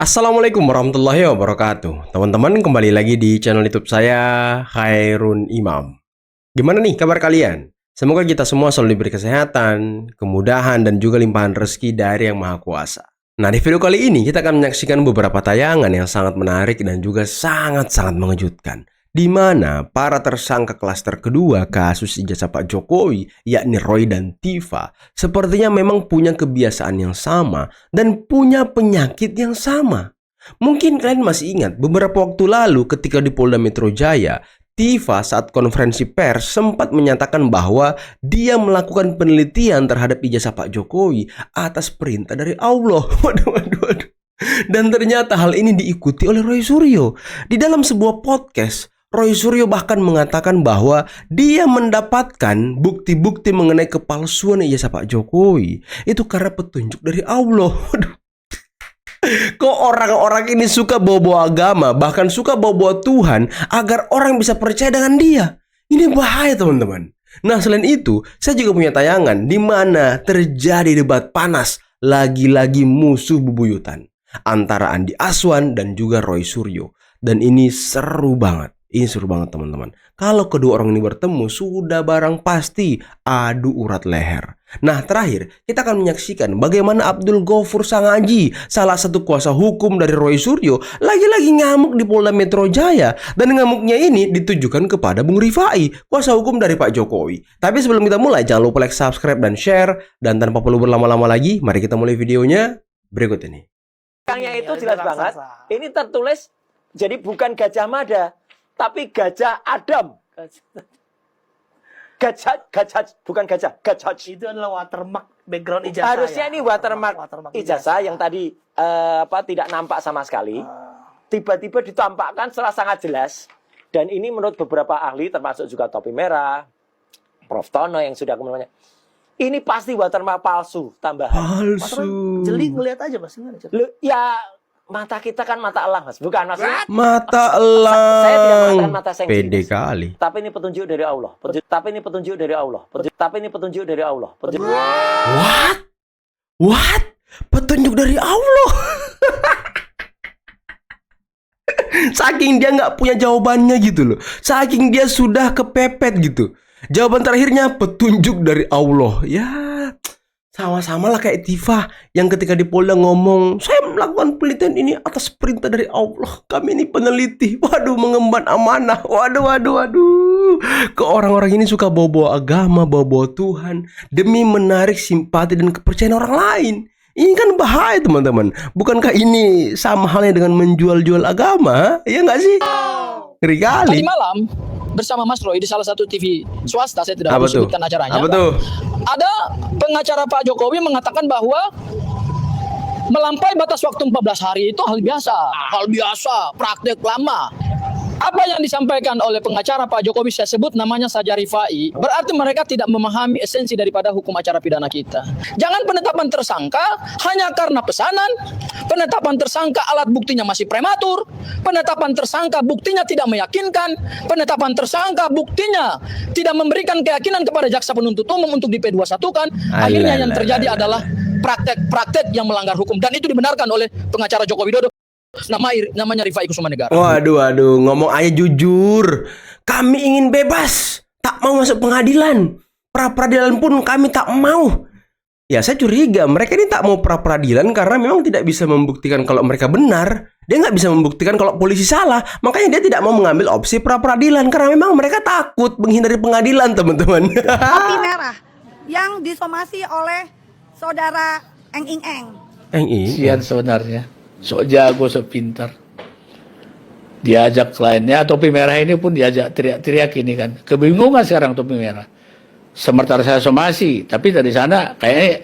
Assalamualaikum warahmatullahi wabarakatuh. Teman-teman, kembali lagi di channel YouTube saya, Khairun Imam. Gimana nih kabar kalian? Semoga kita semua selalu diberi kesehatan, kemudahan, dan juga limpahan rezeki dari Yang Maha Kuasa. Nah, di video kali ini kita akan menyaksikan beberapa tayangan yang sangat menarik dan juga sangat-sangat mengejutkan, di mana para tersangka klaster kedua kasus ijazah Pak Jokowi, yakni Roy dan Tifa, sepertinya memang punya kebiasaan yang sama dan punya penyakit yang sama. Mungkin kalian masih ingat beberapa waktu lalu ketika di Polda Metro Jaya, Tifa saat konferensi pers sempat menyatakan bahwa dia melakukan penelitian terhadap ijazah Pak Jokowi atas perintah dari Allah. Waduh. Dan ternyata hal ini diikuti oleh Roy Suryo. Di dalam sebuah podcast, Roy Suryo bahkan mengatakan bahwa dia mendapatkan bukti-bukti mengenai kepalsuan ijazah Pak Jokowi itu karena petunjuk dari Allah. Waduh. Kok orang-orang ini suka bawa-bawa agama, bahkan suka bawa-bawa Tuhan agar orang bisa percaya dengan dia. Ini bahaya, teman-teman. Nah, selain itu, saya juga punya tayangan di mana terjadi debat panas, lagi-lagi musuh bebuyutan antara Andi Aswan dan juga Roy Suryo. Dan ini seru banget. Ini seru banget, teman-teman. Kalau kedua orang ini bertemu, sudah barang pasti adu urat leher. Nah, terakhir, kita akan menyaksikan bagaimana Abdul Ghafur Sangaji, salah satu kuasa hukum dari Roy Suryo, lagi-lagi ngamuk di Polda Metro Jaya. Dan ngamuknya ini ditujukan kepada Bung Rifai, kuasa hukum dari Pak Jokowi. Tapi sebelum kita mulai, jangan lupa like, subscribe, dan share. Dan tanpa perlu berlama-lama lagi, mari kita mulai videonya berikut ini. Yang itu jelas banget. Ini tertulis, jadi bukan Gajah Mada, tapi Gajah Adam. Bukan gajah. Itu adalah watermark background ijazah. Harusnya ini watermark ijazah yang tadi tidak nampak sama sekali. Tiba-tiba ditampakkan setelah sangat jelas. Dan ini menurut beberapa ahli, termasuk juga Topi Merah, Prof. Tono yang sudah kemudian. Ini pasti watermark palsu tambahan. Palsu. Jeli ngelihat aja, Mas. Ya, mata kita kan mata elang, Mas. Bukan, maksudnya. Mata elang. Saya tidak mengatakan mata sengit. Pede kali. Tapi ini petunjuk dari Allah. Tapi ini petunjuk dari Allah. Tapi ini petunjuk dari Allah. What? Petunjuk dari Allah? Saking dia nggak punya jawabannya gitu loh. Saking dia sudah kepepet gitu. Jawaban terakhirnya petunjuk dari Allah. Ya, sama-sama lah kayak Tifa yang ketika di Polda ngomong, saya melakukan penelitian ini atas perintah dari Allah. Kami ini peneliti. Waduh, mengemban amanah. Waduh. Ke orang-orang ini suka bawa-bawa agama, bawa-bawa Tuhan demi menarik simpati dan kepercayaan orang lain. Ini kan bahaya, teman-teman. Bukankah ini sama halnya dengan menjual-jual agama? Ya nggak sih? Ngeri kali. Tadi malam bersama Mas Roy di salah satu TV swasta, saya tidak perlu sebutkan acaranya. Apa tuh? Ada pengacara Pak Jokowi mengatakan bahwa melampaui batas waktu 14 hari itu hal biasa, praktek lama. Apa yang disampaikan oleh pengacara Pak Jokowi saya sebut namanya saja Rifai, berarti mereka tidak memahami esensi daripada hukum acara pidana kita. Jangan penetapan tersangka hanya karena pesanan, penetapan tersangka alat buktinya masih prematur, penetapan tersangka buktinya tidak meyakinkan, penetapan tersangka buktinya tidak memberikan keyakinan kepada jaksa penuntut umum untuk di P21-kan. Akhirnya yang terjadi adalah praktek-praktek yang melanggar hukum, dan itu dibenarkan oleh pengacara Joko Widodo. Namanya Rifai Kusuma Negara. Waduh, ngomong aja jujur. Kami ingin bebas, tak mau masuk pengadilan. Pra-peradilan pun kami tak mau. Ya, saya curiga mereka ini tak mau pra-peradilan karena memang tidak bisa membuktikan kalau mereka benar. Dia nggak bisa membuktikan kalau polisi salah. Makanya dia tidak mau mengambil opsi pra-peradilan karena memang mereka takut menghindari pengadilan, teman-teman. Topi merah yang disomasi oleh saudara Eng Eng. Sian sebenarnya. Sok jago, sok pintar. Diajak kliennya, Topi Merah ini pun diajak teriak-teriak ini kan. Kebingungan sekarang Topi Merah. Sementara saya somasi, tapi dari sana kayaknya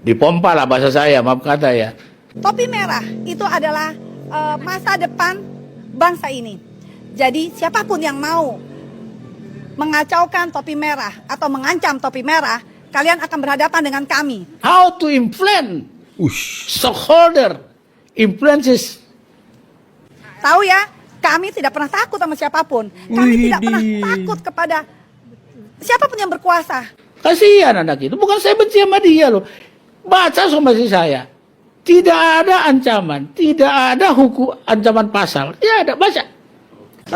dipompa lah bahasa saya, maaf kata ya. Topi merah itu adalah masa depan bangsa ini. Jadi siapapun yang mau mengacaukan Topi Merah atau mengancam Topi Merah, kalian akan berhadapan dengan kami. How to influence stockholder influences. Tahu ya, kami tidak pernah takut sama siapapun. Kami tidak pernah takut kepada siapapun yang berkuasa. Kasihan anak itu. Bukan saya benci sama dia loh. Baca somasi saya. Tidak ada ancaman, tidak ada hukum ancaman pasal. Ya ada, baca.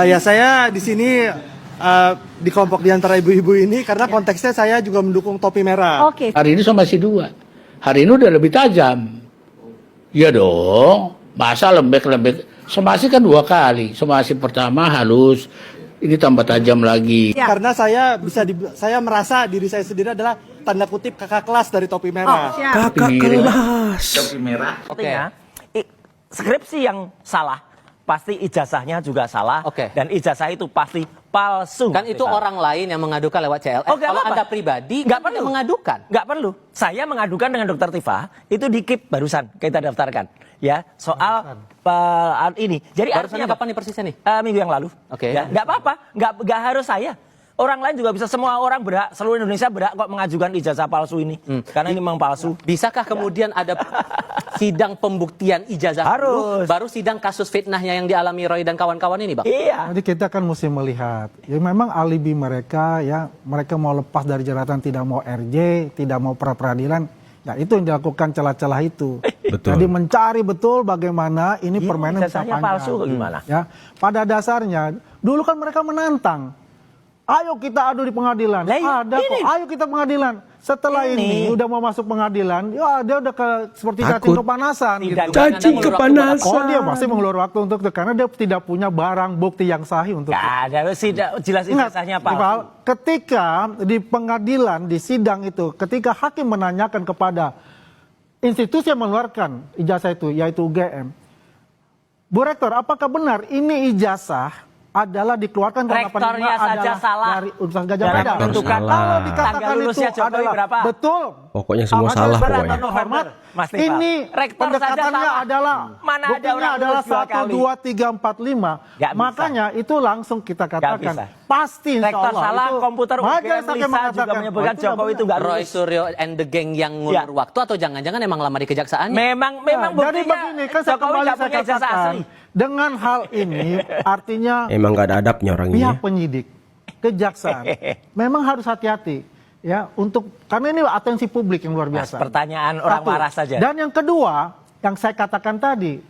Ya saya di sini di kelompok di antara ibu-ibu ini karena konteksnya saya juga mendukung topi merah. Oke. Hari ini somasi 2. Hari ini udah lebih tajam. Ya dong. Masa lembek-lembek. Somasi kan 2 kali. Somasi pertama halus. Ini tambah tajam lagi. Ya. Karena saya merasa diri saya sendiri adalah tanda kutip kakak kelas dari topi merah. Siap. Kakak kelas. Artinya, skripsi yang salah, pasti ijazahnya juga salah. Oke. Dan ijazah itu pasti palsu. Kan itu Misalnya. orang lain yang mengadukan lewat CLS. Oh, nggak Kalau apa-apa. Anda pribadi Nggak kan perlu tidak mengadukan. Nggak perlu. Saya mengadukan dengan Dokter Tifa itu di KIP barusan kita daftarkan, ya soal ini. Jadi Barusannya artinya kapan nih persisnya nih? Minggu yang lalu. Oke. Ya, nggak apa-apa. Nggak harus saya. Orang lain juga bisa. Semua orang berhak. Seluruh Indonesia berhak kok mengajukan ijazah palsu ini. Karena ini memang palsu. Bisakah kemudian ada sidang pembuktian ijazah dulu, Harus. baru sidang kasus fitnahnya yang dialami Roy dan kawan-kawan ini, Bang? Iya. Jadi kita kan mesti melihat, ya memang alibi mereka ya, mereka mau lepas dari jeratan, tidak mau RJ, tidak mau pra peradilan, ya itu yang dilakukan celah-celah itu. Betul. Jadi mencari betul bagaimana ini Iya, permainan bisa ijazahnya panjang. palsu gimana? Ya, pada dasarnya dulu kan mereka menantang. Ayo kita adu di pengadilan. Lah, iya, Ada kok. ini. Ayo kita pengadilan. Setelah ini udah mau masuk pengadilan, ya dia udah seperti Takut. cacing kepanasan. Tidak. Gitu. Cacing Anda mengulur waktu kepanasan. Oh dia pasti mengulur waktu untuk itu karena dia tidak punya barang bukti yang sahih untuk itu. Nggak ada. Jelas Ingat, ijazahnya Iqbal, palsu. ketika di pengadilan, di sidang itu, ketika hakim menanyakan kepada institusi yang mengeluarkan ijazah itu, yaitu UGM, Bu Rektor, apakah benar ini ijazah adalah dikeluarkan karena Rektornya saja adalah salah. dari Universitas Gajah Dalam Mada? menentukan Kalau dikatakan tanggal itu lulusnya Jokowi adalah berapa? betul. Pokoknya semua Majelis salah Berat pokoknya. dan Hormat, Mas Nifal. ini Rektor pendekatannya saja salah. adalah Mana ada buktinya orang adalah lulus 2 1, kali? 2, 3, 4, 5. Nggak bisa. Makanya itu langsung kita katakan bisa. pasti insya Rektor Allah salah, itu komputer Majelis UGM Hakim Lisa juga mengatakan, menyebutkan oh, itu Jokowi itu nggak nggak Roy lulus. Suryo and the gang yang ngulur Ya. waktu atau jangan-jangan emang lama di kejaksaannya? Memang Nah, jadi buktinya begini kan saya Jokowi kembali nggak saya punya ijazah katakan asli. dengan hal ini artinya Emang gak ada adabnya orang ini. pihak ya. penyidik, kejaksaan memang harus hati-hati ya untuk karena ini atensi publik yang luar biasa. Pertanyaan orang Satu. marah saja. Dan yang kedua, yang saya katakan tadi,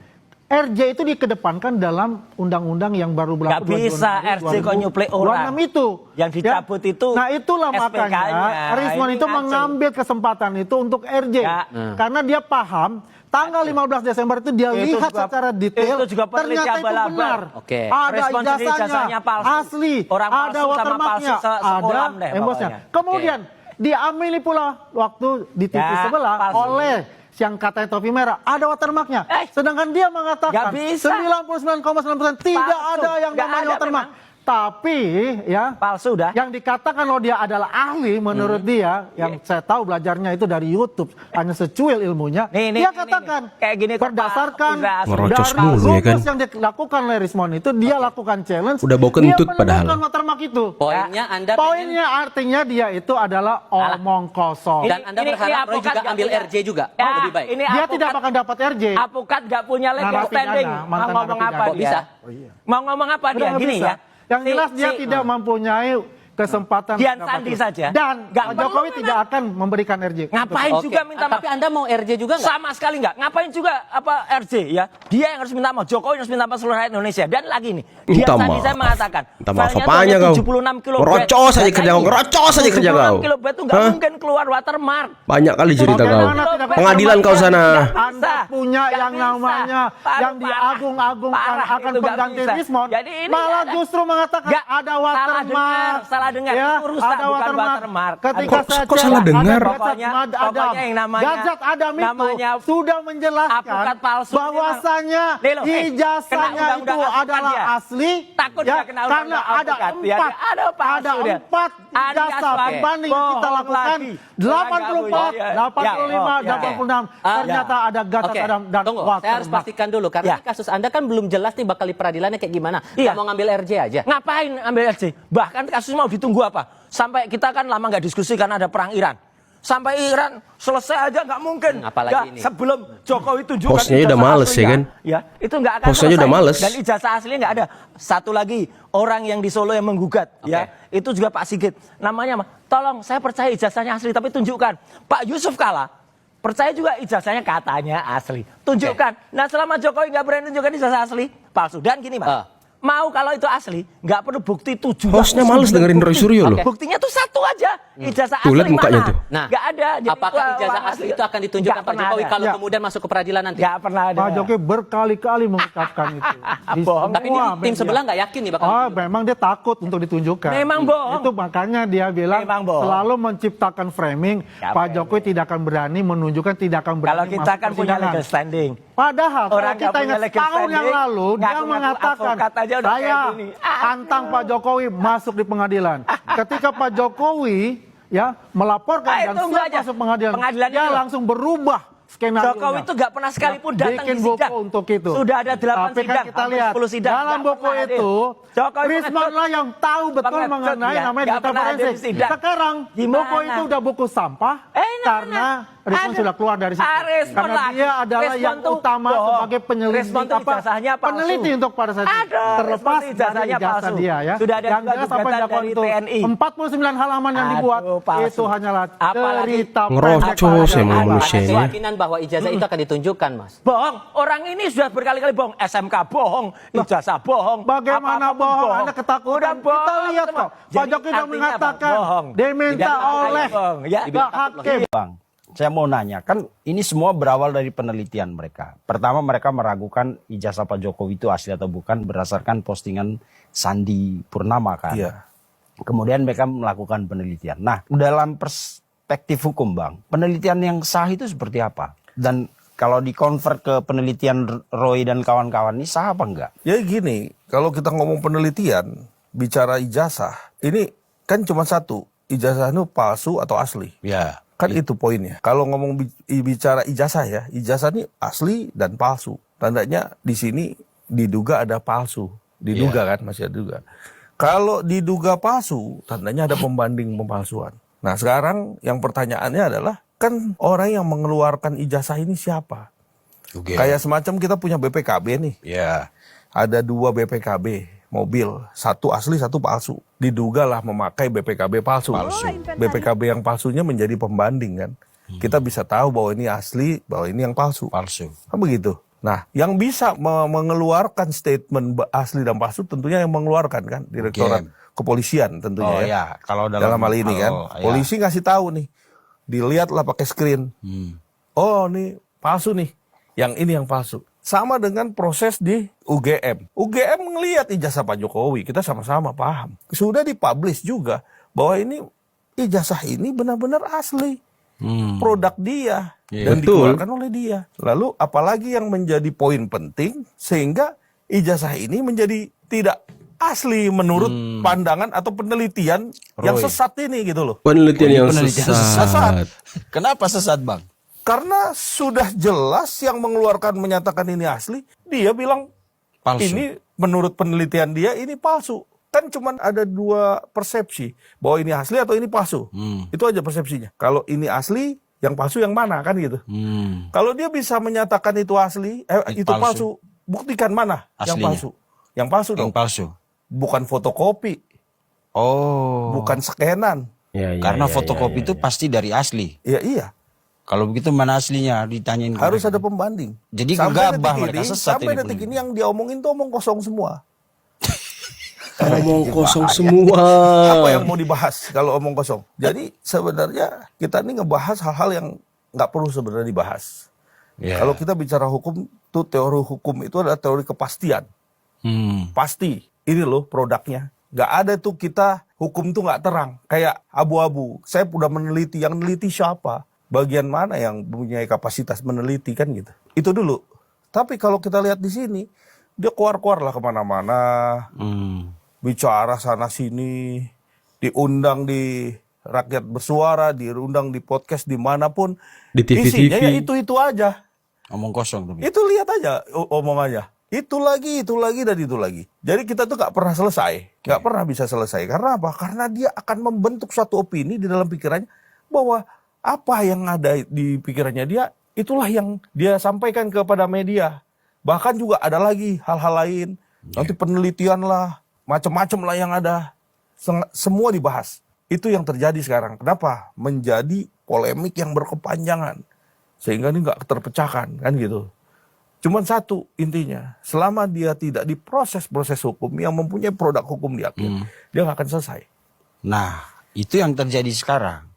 RJ itu dikedepankan dalam undang-undang yang baru Nggak berlaku. bisa RJ kok nyuplai orang. 26 itu. Yang dicabut itu Nah itulah SPK-nya. makanya Rismon Ini itu ngaco. mengambil kesempatan itu untuk RJ. Ya. Karena dia paham tanggal 15 Desember itu dia Itu lihat juga- secara detail. itu juga peneliti ternyata itu abal-abal. benar. Oke. Ada Respon sendiri ijazahnya, ijazahnya palsu. asli, Orang palsu ada sama watermarknya, palsu ada sekolam deh embosnya. pokoknya. Kemudian diambil pula waktu di TV Ya, sebelah palsu. oleh yang katanya topi merah ada watermarknya. Sedangkan dia mengatakan Nggak bisa. 99,9% tidak Palsu. ada yang Nggak namanya ada watermark. memang. Tapi ya Palsu dah. yang dikatakan loh dia adalah ahli menurut dia yang saya tahu belajarnya itu dari YouTube hanya secuil ilmunya. Nih, dia nih, katakan nih. Kayak gini kok, berdasarkan Pak Uza. Ngerocos dari mulu ya kan. rumus yang dilakukan oleh Rismon itu dia lakukan challenge. Udah bau kentut dia padahal. menemukan watermark itu. Poinnya Anda Poinnya artinya dia itu adalah omong kosong. dan Anda Ini berharap Roy apokat juga nggak ambil punya- RJ juga. Ya, Oh, lebih baik. Ini Dia apokat- tidak akan dapat RJ. Apokat gak punya legal Narapidana, standing. Mau mantan ngomong apa narapidana. Kok dia? bisa? Mau ngomong apa Udah dia? nggak Gini bisa. ya. Yang jelas dia tidak mempunyai kesempatan. Dian mendapat Sandi itu. saja. Dan Nggak Pak Jokowi perlu tidak akan memberikan RJ. Ngapain Oke. juga minta maaf? Tapi Anda mau RJ juga nggak? Sama sekali nggak. Ngapain juga apa RJ ya? Dia yang harus minta maaf. Jokowi harus minta maaf seluruh rakyat Indonesia. Dan lagi nih, Dian Minta Sandi maaf. saya mengatakan. Minta maaf filenya tuh apanya hanya kau? 76 kilobyte. Ngerocos aja kerja kau, ngerocos aja kerja kau. 76 kilobyte itu nggak Hah? mungkin keluar watermark. Banyak kali cerita kau. Bagaimana tidak dapat Pengadilan kau Nggak sana. bisa. Anda punya Nggak yang bisa. namanya Parah, yang diagung-agungkan parah. akan Itu nggak pengganti bisa. Rismon, Jadi ini malah ada- justru mengatakan Nggak, ada salah watermark. dengar, salah dengar. Ya, Itu rusak, ada bukan watermark. watermark. Ketika Kok- saya kok cek, salah ada dengar? Gajat Pokoknya- Adam. pokoknya yang namanya- Gajat Adam itu namanya sudah menjelaskan apokat palsu bahwasanya Nih loh, ijazahnya kena itu undang-undang apokat adalah dia. asli. Takut ya, nggak kena karena undang-undang ada apokat dia. empat, Ada palsu dia. empat Alias ijazah pakai. berbanding yang kita Bohong lakukan lagi. 84, Ya, 85, ya, ya. 86. Ternyata ada Gajat Oke, Adam dan tunggu. Saya harus watermark. pastikan dulu karena Ya. ini kasus Anda kan belum jelas nih bakal di peradilannya kayak gimana. Iya. Nggak mau ngambil RJ aja. Ngapain ambil RJ? Bahkan kasus mau ditunggu apa? Sampai kita kan lama nggak diskusi karena ada perang Iran. Sampai Iran selesai aja nggak mungkin. Apalagi Nggak, ini. sebelum Jokowi tunjukkan Hostnya udah ijazah males, aslinya, ya kan? Ya, itu nggak akan Hostnya selesai. udah males. Dan ijazah aslinya nggak ada. Satu lagi orang yang di Solo yang menggugat, ya itu juga Pak Sigit. Namanya tolong saya percaya ijazahnya asli tapi tunjukkan. Pak Yusuf Kala Percaya juga ijazahnya katanya asli. Tunjukkan. Nah selama Jokowi nggak berani tunjukkan ijazah asli, palsu. Dan gini Mas, mau kalau itu asli, nggak perlu bukti 7. Hostnya males dengerin Roy Suryo loh. Buktinya tuh satu aja, ijazah Tuh, lihat asli mukanya mana? tuh. Nah, nggak ada. Jadi apakah itu ijazah orang asli itu akan ditunjukkan Nggak Pak pernah Jokowi ada. kalau Ya. kemudian masuk ke peradilan nanti? Nggak pernah ada. Pak Jokowi berkali-kali mengucapkan itu. Di Bohong. Tapi ini semua tim media. sebelah nggak yakin nih bakal. Memang dia takut untuk ditunjukkan. Memang bohong. Itu makanya dia bilang Memang bohong. selalu menciptakan framing. Ya, Pak Jokowi tidak akan berani menunjukkan, tidak akan berani Kalau kita masuk kan punya persidangan. legal standing. Padahal Orang kalau kita nggak punya ingat legal tahun yang standing, lalu dia ngaku-ngaku mengatakan advokat aja udah saya kayak gini. tantang Pak Jokowi masuk di pengadilan. Ketika Pak Jokowi ya melaporkan dan itu enggak siap aja. masuk pengadilan, Pengadilan dia itu. langsung berubah skenario. Jokowi itu nggak pernah sekalipun datang bikin di buku sidang. untuk itu. Sudah ada 8 Tapi sidang, kan kita hampir lihat 10 sidang. dalam Nggak buku pernah hadir. itu Jokowi Risman pengecut. lah yang tahu betul Pengecut mengenai dia. namanya Nggak data pernah hadir di forensik. sidang. Sekarang Gimana? buku itu udah buku sampah karena Risman Ada. sudah keluar dari situ. Risman Karena lagi. dia adalah Risman yang tuh utama bohong. sebagai penyelidik Risman tuh ijazahnya palsu. peneliti untuk pada saat itu. Ada, Terlepas Risman tuh ijazahnya dari ijazah palsu. dia ya. Sudah ada yang juga jelas apa yang gugatan dilakukan dari itu TNI. 49 halaman yang dibuat palsu. itu hanyalah Apalagi cerita ngerocos pendek emang saja. manusia Ada ini. keyakinan bahwa ijazah itu akan ditunjukkan, Mas. Bohong. Orang ini sudah berkali-kali bohong. SMK bohong, ijazah bohong. Bagaimana apapun bohong? Ada ketakutan. Udah bohong. Kita lihat semua. kok. Pak Jadi Jokowi sudah artinya mengatakan apa? Bohong. diminta Tidak oleh bohong. Ya. Pak Hakim. Bang, saya mau nanya, kan ini semua berawal dari penelitian mereka. Pertama mereka meragukan ijazah Pak Jokowi itu asli atau bukan berdasarkan postingan Sandi Purnama kan. Iya. Kemudian mereka melakukan penelitian. Nah, dalam perspektif hukum Bang, penelitian yang sah itu seperti apa? Dan kalau di-convert ke penelitian Roy dan kawan-kawan ini sah apa enggak? Ya gini, kalau kita ngomong penelitian, bicara ijazah, ini kan cuma satu, ijazah itu palsu atau asli. Ya. Kan itu poinnya. Kalau ngomong bicara ijazah ya, ijazah ini asli dan palsu. Tandanya di sini diduga ada palsu. Diduga kan, masih ada duga. Kalau diduga palsu, tandanya ada pembanding pemalsuan. Nah sekarang yang pertanyaannya adalah, kan orang yang mengeluarkan ijazah ini siapa? Kayak semacam kita punya BPKB nih. Ya. Ada 2 BPKB mobil, satu asli, satu palsu. Diduga lah memakai BPKB palsu. BPKB yang palsunya menjadi pembanding kan. Kita bisa tahu bahwa ini asli, bahwa ini yang palsu. Kan begitu. Nah, yang bisa mengeluarkan statement asli dan palsu tentunya yang mengeluarkan kan, Direktorat Kepolisian tentunya ya. Kalau dalam hal ini kan, polisi ngasih tahu nih, dilihatlah pakai screen. Oh, ini palsu nih. Yang ini yang palsu. Sama dengan proses di UGM. UGM ngelihat ijazah Pak Jokowi, kita sama-sama paham. Sudah dipublish juga bahwa ini ijazah ini benar-benar asli. Produk dia dan Betul. dikeluarkan oleh dia. Lalu apalagi yang menjadi poin penting sehingga ijazah ini menjadi tidak asli menurut pandangan atau penelitian yang sesat ini gitu loh. Penelitian yang penelitian sesat. Kenapa sesat Bang? Karena sudah jelas yang mengeluarkan menyatakan ini asli, dia bilang Palsu. ini menurut penelitian dia ini palsu. Kan cuma ada 2 persepsi, bahwa ini asli atau ini palsu. Itu aja persepsinya. Kalau ini asli, yang palsu yang mana kan gitu. Kalau dia bisa menyatakan itu asli, itu palsu, buktikan mana yang Aslinya. palsu. Yang palsu dong. Yang palsu. Bukan fotokopi, Oh. bukan scanan. Karena fotokopi itu pasti dari asli. Iya. Kalau begitu mana aslinya ditanyain. Harus ada pembanding. Jadi Sampai gegabah detik mereka ini, sesat sampai ini detik pun. ini yang dia omongin tuh omong kosong semua. Omong kosong semua. Apa yang mau dibahas kalau omong kosong? Jadi sebenarnya kita ini ngebahas hal-hal yang nggak perlu sebenarnya dibahas. Kalau kita bicara hukum, tuh teori hukum itu adalah teori kepastian. Pasti, ini loh produknya. Nggak ada tuh kita hukum tuh nggak terang, kayak abu-abu. Saya udah meneliti, yang meneliti siapa? Bagian mana yang mempunyai kapasitas meneliti kan gitu. Itu dulu. Tapi kalau kita lihat di sini, dia keluar-keluar lah kemana-mana. Bicara sana sini, diundang di Rakyat Bersuara, diundang di podcast dimanapun, Di TV-TV. isinya ya itu aja. Omong kosong tuh. Itu lihat aja omongannya. Itu lagi, dan itu lagi. Jadi kita tuh nggak pernah selesai, nggak pernah bisa selesai. Karena apa? Karena dia akan membentuk suatu opini di dalam pikirannya bahwa apa yang ada di pikirannya dia, itulah yang dia sampaikan kepada media. Bahkan juga ada lagi hal-hal lain. Nanti penelitian lah, macam-macam lah yang ada. Semua dibahas. Itu yang terjadi sekarang. Kenapa? Menjadi polemik yang berkepanjangan. sehingga ini nggak terpecahkan kan gitu. Cuman satu intinya, selama dia tidak diproses proses hukum yang mempunyai produk hukum di akhir, dia nggak akan selesai. Nah, itu yang terjadi sekarang.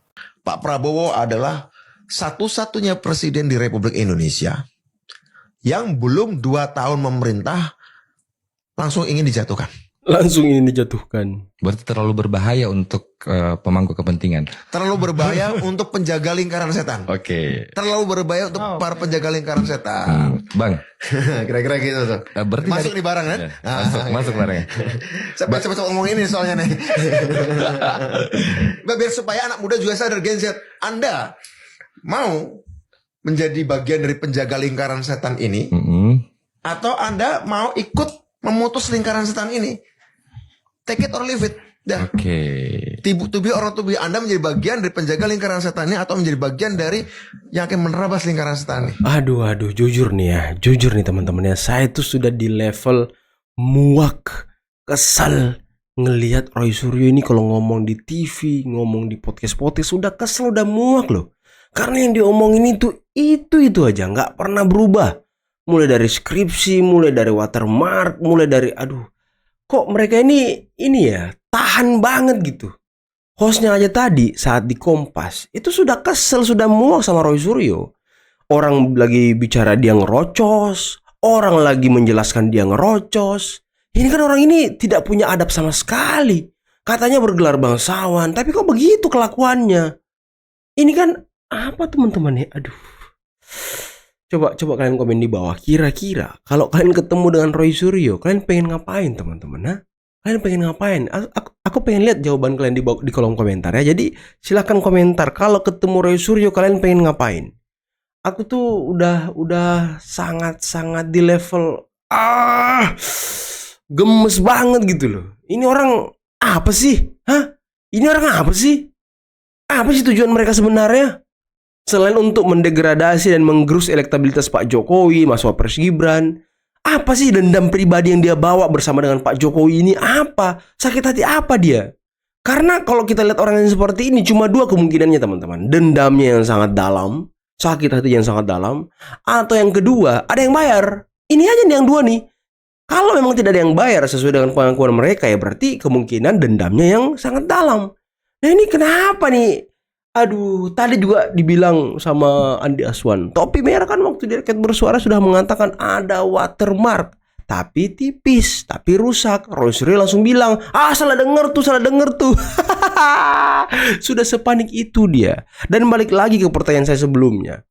Pak Prabowo adalah satu-satunya presiden di Republik Indonesia yang belum 2 tahun memerintah langsung ingin dijatuhkan. Langsung ini dijatuhkan. Berarti terlalu berbahaya untuk pemangku kepentingan. Terlalu berbahaya untuk penjaga lingkaran setan. Oke. Terlalu berbahaya untuk para penjaga lingkaran setan. Bang, Kira-kira gitu tuh. berarti Masuk nih barang kan? masuk barangnya. Cepet-cepet ngomong ini soalnya nih. Biar supaya anak muda juga sadar, Gen Z. Anda mau menjadi bagian dari penjaga lingkaran setan ini, atau Anda mau ikut memutus lingkaran setan ini? Take it or leave it. Dah. Oke. To be or not to be, Anda menjadi bagian dari penjaga lingkaran setan ini atau menjadi bagian dari yang akan menerabas lingkaran setan ini. Aduh, jujur nih teman-teman ya, saya tuh sudah di level muak, kesal ngelihat Roy Suryo ini kalau ngomong di TV, ngomong di podcast-podcast, sudah kesel, udah muak loh. Karena yang diomongin itu aja, nggak pernah berubah. Mulai dari skripsi, mulai dari watermark, mulai dari kok mereka ini ya tahan banget gitu. Hostnya aja tadi saat di Kompas itu sudah kesel, sudah muak sama Roy Suryo. Orang lagi bicara dia ngerocos, orang lagi menjelaskan dia ngerocos. Ini kan orang ini tidak punya adab sama sekali. Katanya bergelar bangsawan, tapi kok begitu kelakuannya? Ini kan apa teman-teman ya? Aduh. Coba kalian komen di bawah. Kira-kira kalau kalian ketemu dengan Roy Suryo, kalian pengen ngapain teman-teman? Nah, kalian pengen ngapain? Aku pengen lihat jawaban kalian di kolom komentar ya. Jadi silahkan komentar. Kalau ketemu Roy Suryo, kalian pengen ngapain? Aku tuh udah sangat-sangat di level gemes banget gitu loh. Ini orang apa sih? Hah? Ini orang apa sih? Apa sih tujuan mereka sebenarnya? Selain untuk mendegradasi dan menggerus elektabilitas Pak Jokowi, Mas Wapres Gibran, apa sih dendam pribadi yang dia bawa bersama dengan Pak Jokowi ini? Apa? Sakit hati apa dia? Karena kalau kita lihat orang yang seperti ini, cuma 2 kemungkinannya teman-teman. Dendamnya yang sangat dalam, sakit hati yang sangat dalam, atau yang kedua, ada yang bayar. Ini aja nih yang 2 nih. Kalau memang tidak ada yang bayar sesuai dengan pengakuan mereka, ya berarti kemungkinan dendamnya yang sangat dalam. Nah ini kenapa nih? Aduh, tadi juga dibilang sama Andi Aswan, topi merah kan waktu di Rakyat Bersuara sudah mengatakan ada watermark, tapi tipis, tapi rusak. Roy Suryo langsung bilang, salah denger tuh. Sudah sepanik itu dia. Dan balik lagi ke pertanyaan saya sebelumnya.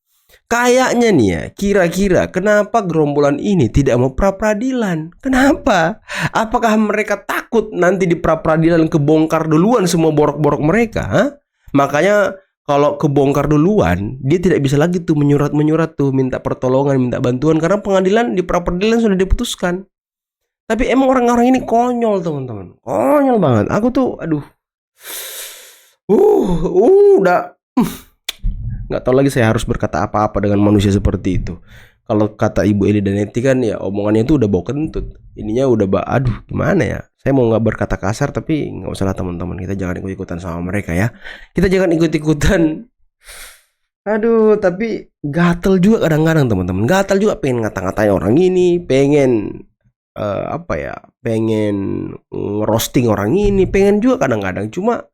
Kayaknya nih ya, kira-kira kenapa gerombolan ini tidak mau pra-peradilan? Kenapa? Apakah mereka takut nanti di pra-peradilan kebongkar duluan semua borok-borok mereka? Hah? Makanya kalau kebongkar duluan, dia tidak bisa lagi tuh menyurat tuh minta pertolongan, minta bantuan, karena pengadilan di pra-peradilan sudah diputuskan. Tapi emang orang-orang ini konyol teman-teman, konyol banget. Aku tuh udah nggak tahu lagi saya harus berkata apa-apa dengan manusia seperti itu. Kalau kata Ibu Eli Danetti kan ya omongannya itu udah bau kentut. Ininya udah gimana ya? Saya mau nggak berkata kasar tapi nggak usah lah teman-teman. Kita jangan ikut-ikutan sama mereka ya. Kita jangan ikut-ikutan. Tapi gatel juga kadang-kadang teman-teman. Gatel juga pengen ngata-ngatain orang ini, pengen pengen ngerosting orang ini, pengen juga kadang-kadang. Cuma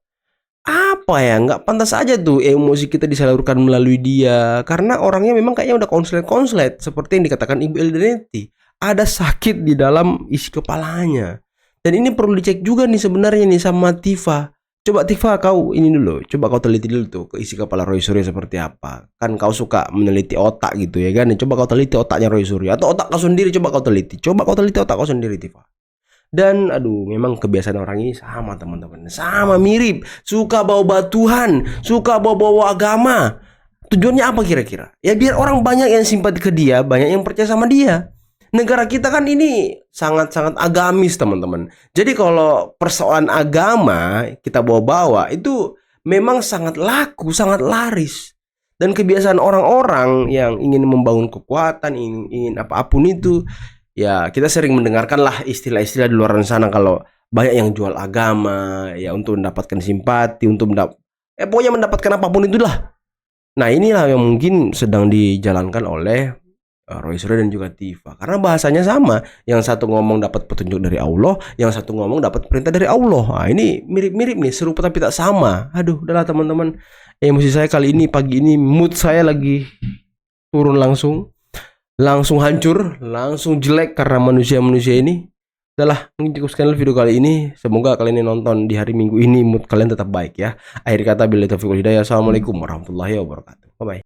nggak pantas aja tuh emosi kita disalurkan melalui dia, karena orangnya memang kayaknya udah konslet seperti yang dikatakan Ibu Eli Danetti, ada sakit di dalam isi kepalanya. Dan ini perlu dicek juga nih sebenarnya nih sama Tifa. Coba Tifa kau ini dulu, coba kau teliti dulu tuh ke isi kepala Roy Suryo seperti apa. Kan kau suka meneliti otak gitu ya kan, coba kau teliti otaknya Roy Suryo atau otak kau sendiri, coba kau teliti otak kau sendiri Tifa. Dan memang kebiasaan orang ini sama teman-teman, sama mirip, suka bawa Tuhan, suka bawa agama. Tujuannya apa kira-kira? Ya biar orang banyak yang simpati ke dia, banyak yang percaya sama dia. Negara kita kan ini sangat-sangat agamis teman-teman. Jadi kalau persoalan agama kita bawa-bawa itu memang sangat laku, sangat laris. Dan kebiasaan orang-orang yang ingin membangun kekuatan, ingin apapun itu, ya kita sering mendengarkan lah istilah-istilah di luar sana kalau banyak yang jual agama ya untuk mendapatkan simpati, untuk pokoknya mendapatkan apapun itulah. Nah inilah yang mungkin sedang dijalankan oleh Roy Suryo dan juga Tifa, karena bahasanya sama. Yang satu ngomong dapat petunjuk dari Allah, yang satu ngomong dapat perintah dari Allah. Nah ini mirip-mirip nih, serupa tapi tak sama. Aduh, udahlah teman-teman. Emosi saya kali ini, pagi ini, mood saya lagi turun langsung hancur, langsung jelek karena manusia-manusia ini. Udahlah, mungkin cukup sekian video kali ini. Semoga kalian yang nonton di hari Minggu ini mood kalian tetap baik ya. Akhir kata, billahi taufiq wal hidayah. Assalamualaikum warahmatullahi wabarakatuh. Bye bye.